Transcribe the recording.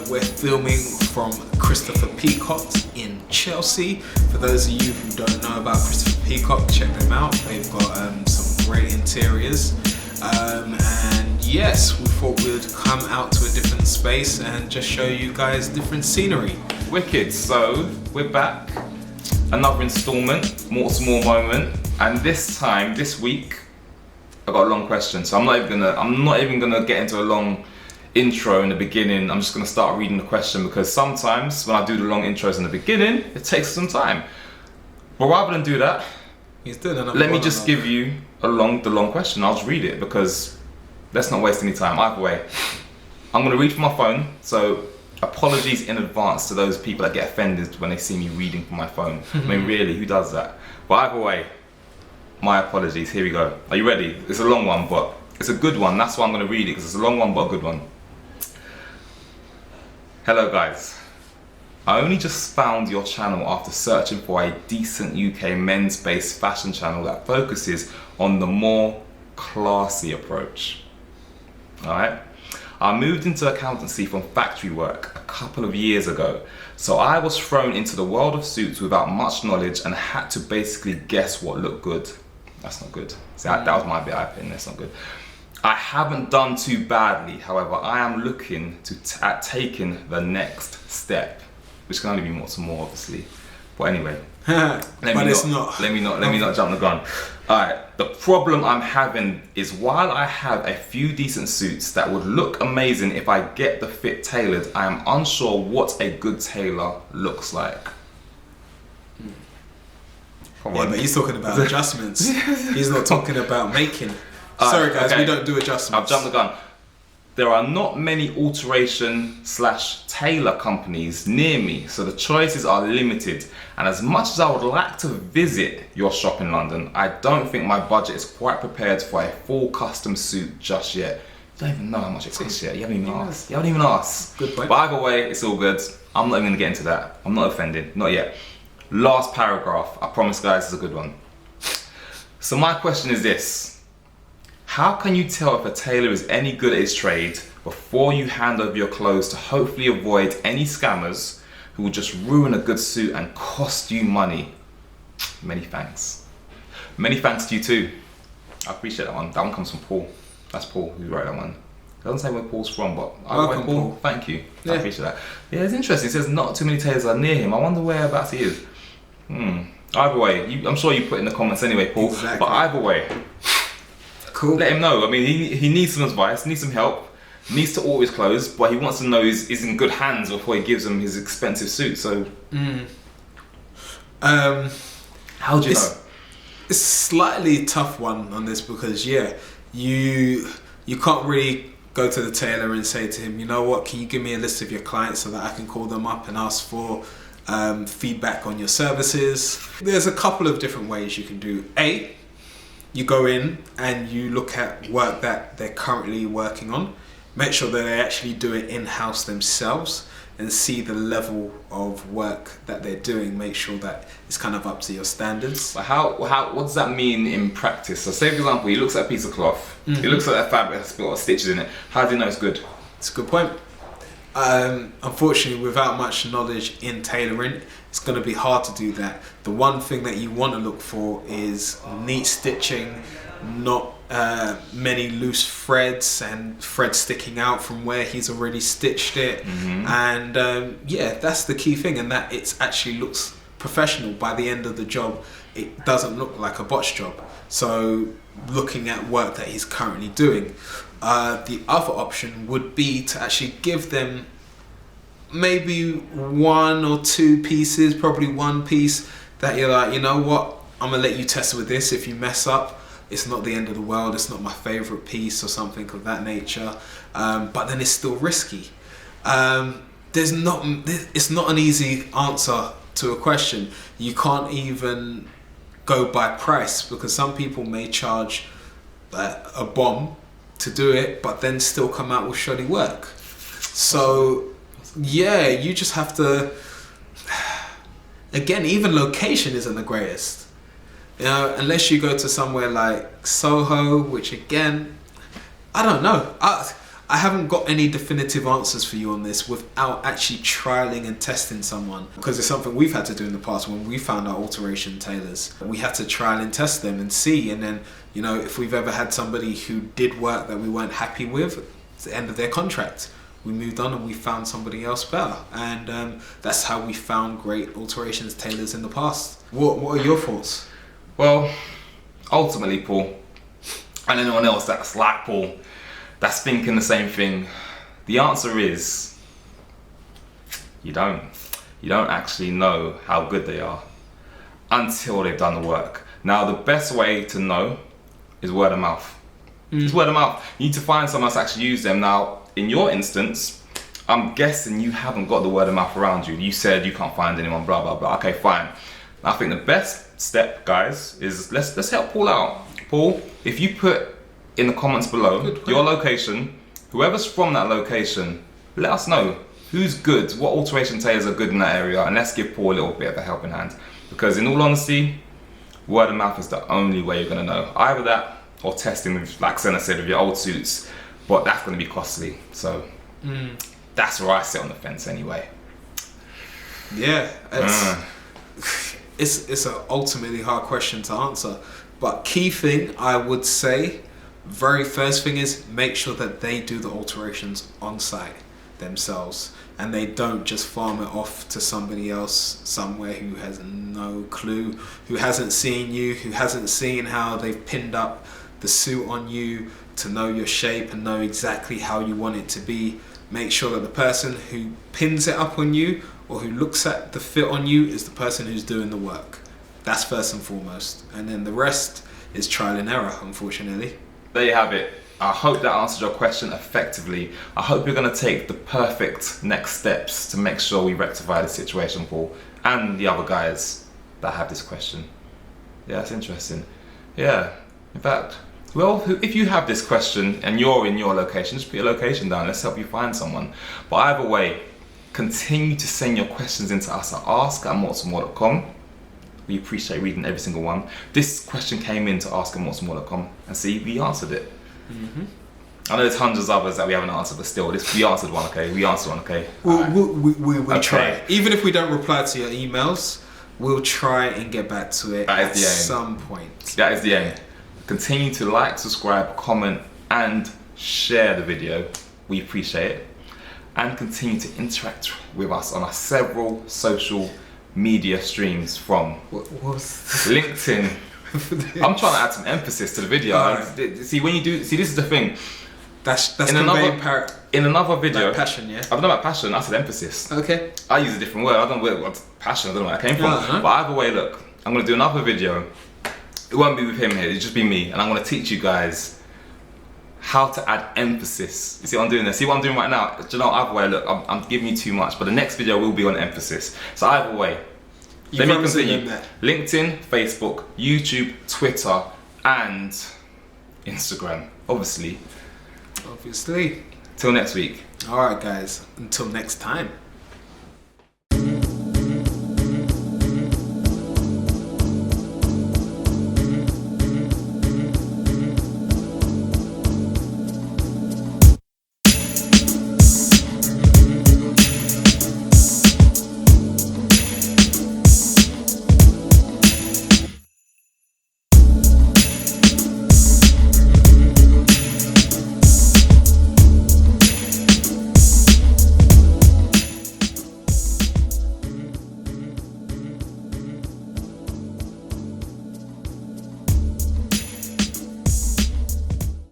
We're filming from Christopher Peacock's in Chelsea. For those of you who don't know about Christopher Peacock, check them out. They've got some great interiors. And yes, we thought we'd come out to a different space and just show you guys different scenery. Wicked. So we're back. Another installment, Morts More Moment. And this week, I got a long question. So I'm not even gonna get into a long intro in the beginning. I'm just gonna start reading the question because sometimes when I do the long intros in the beginning, it takes some time. But rather than do that, let me just give you the long question. I'll just read it because let's not waste any time. Either way, I'm gonna read from my phone. So apologies in advance to those people that get offended when they see me reading from my phone. I mean, really, who does that? But either way, my apologies. Here we go. Are you ready? It's a long one, but it's a good one. That's why I'm gonna read it, because it's a long one but a good one. Hello guys, I only just found your channel after searching for a decent UK men's-based fashion channel that focuses on the more classy approach. Alright? I moved into accountancy from factory work a couple of years ago, so I was thrown into the world of suits without much knowledge and had to basically guess what looked good. That's not good. See, that was my bit I put in, that's not good. I haven't done too badly, however, I am looking at taking the next step, which can only be Morts More, obviously. But anyway, let me not jump the gun. Alright, the problem I'm having is while I have a few decent suits that would look amazing if I get the fit tailored, I am unsure what a good tailor looks like. Come on. But he's talking about adjustments. He's not talking about making. Sorry guys, okay. We don't do adjustments. I've jumped the gun. There are not many alteration/tailor companies near me, so the choices are limited. And as much as I would like to visit your shop in London, I don't think my budget is quite prepared for a full custom suit just yet. You don't even know how much it costs yet. You haven't even asked. Good point. But either way, it's all good. I'm not even gonna get into that. I'm not offended, not yet. Last paragraph, I promise guys, it's a good one. So my question is this. How can you tell if a tailor is any good at his trade before you hand over your clothes to hopefully avoid any scammers who will just ruin a good suit and cost you money? Many thanks. Many thanks to you too. I appreciate that one. That one comes from Paul. That's Paul who wrote that one. It doesn't say where Paul's from, but welcome, Paul. Thank you. Yeah. I appreciate that. Yeah, it's interesting. It says not too many tailors are near him. I wonder whereabouts he is. Either way, I'm sure you put in the comments anyway, Paul. Exactly. But either way, cool. Let him know. I mean, he needs some advice, needs some help, needs to order his clothes, but he wants to know he's in good hands before he gives him his expensive suit. So, how do you know? It's a slightly tough one on this because you can't really go to the tailor and say to him, you know what, can you give me a list of your clients so that I can call them up and ask for feedback on your services. There's a couple of different ways you can do. You go in and you look at work that they're currently working on. Make sure that they actually do it in-house themselves and see the level of work that they're doing. Make sure that it's kind of up to your standards. But what does that mean in practice? So say for example, he looks at a piece of cloth, he looks at that fabric that's got stitches in it. How do you know it's good? It's a good point. Unfortunately, without much knowledge in tailoring, it's going to be hard to do that. The one thing that you want to look for is neat stitching, not many loose threads and threads sticking out from where he's already stitched it. And that's the key thing, and that it actually looks professional. By the end of the job, it doesn't look like a botch job. So looking at work that he's currently doing. The other option would be to actually give them maybe one or two pieces, probably one piece that you're like, you know what, I'm gonna let you test with this. If you mess up, it's not the end of the world, it's not my favorite piece or something of that nature, but then it's still risky. It's not an easy answer to a question. You can't even go by price because some people may charge a bomb to do it, but then still come out with shoddy work. So you just have to, again, even location isn't the greatest, unless you go to somewhere like Soho, which again, I don't know. I haven't got any definitive answers for you on this without actually trialing and testing someone, because it's something we've had to do in the past when we found our alteration tailors. We had to trial and test them and see, and then, you know, if we've ever had somebody who did work that we weren't happy with at the end of their contract, we moved on and we found somebody else better. And that's how we found great alterations tailors in the past. What are your thoughts? Well, ultimately, Paul, and anyone else that's like Paul, that's thinking the same thing, the answer is you don't actually know how good they are until they've done the work. Now, the best way to know is word of mouth. It's word of mouth. You need to find someone that's actually used them. Now, in your instance, I'm guessing you haven't got the word of mouth around you. You said you can't find anyone, blah, blah, blah. Okay, fine. I think the best step, guys, is let's help Paul out. Paul, if you put in the comments below your location, whoever's from that location, let us know who's good, what alteration tailors are good in that area, and let's give Paul a little bit of a helping hand. Because in all honesty, word of mouth is the only way you're gonna know. Either that or testing, with, like Senna said, with your old suits, but that's gonna be costly. So that's where I sit on the fence anyway. Yeah, it's an ultimately hard question to answer. But key thing I would say, very first thing is make sure that they do the alterations on site themselves, and they don't just farm it off to somebody else somewhere who has no clue, who hasn't seen you, who hasn't seen how they've pinned up the suit on you to know your shape and know exactly how you want it to be. Make sure that the person who pins it up on you or who looks at the fit on you is the person who's doing the work. That's first and foremost, and then the rest is trial and error, unfortunately. There you have it. I hope that answered your question effectively. I hope you're going to take the perfect next steps to make sure we rectify the situation, Paul, and the other guys that have this question. Yeah, that's interesting. Yeah, in fact, well, if you have this question and you're in your location, just put your location down. Let's help you find someone. But either way, continue to send your questions into us at ask@mortsmore.com. We appreciate reading every single one. This question came in to ask@mortsmore.com, and see, we answered it. I know there's hundreds of others that we haven't answered, but still, we answered one, okay? We answered one, okay? We'll try. Even if we don't reply to your emails, we'll try and get back to it at some point. That is the aim. Continue to like, subscribe, comment, and share the video. We appreciate it. And continue to interact with us on our several social media streams from LinkedIn. I'm trying to add some emphasis to the video. See, when you do, see, this is the thing. That's in another video. Like passion, yeah. I don't know about passion. I said emphasis. Okay. I use a different word. I don't know what passion. I don't know where that came from. But either way, look, I'm gonna do another video. It won't be with him here. It'll just be me, and I'm gonna teach you guys how to add emphasis. You see what I'm doing there? See what I'm doing right now? Do you know, either way, look, I'm giving you too much, but the next video will be on emphasis. So either way, let me continue. LinkedIn, Facebook, YouTube, Twitter, and Instagram, obviously. Obviously. Till next week. Alright guys, until next time.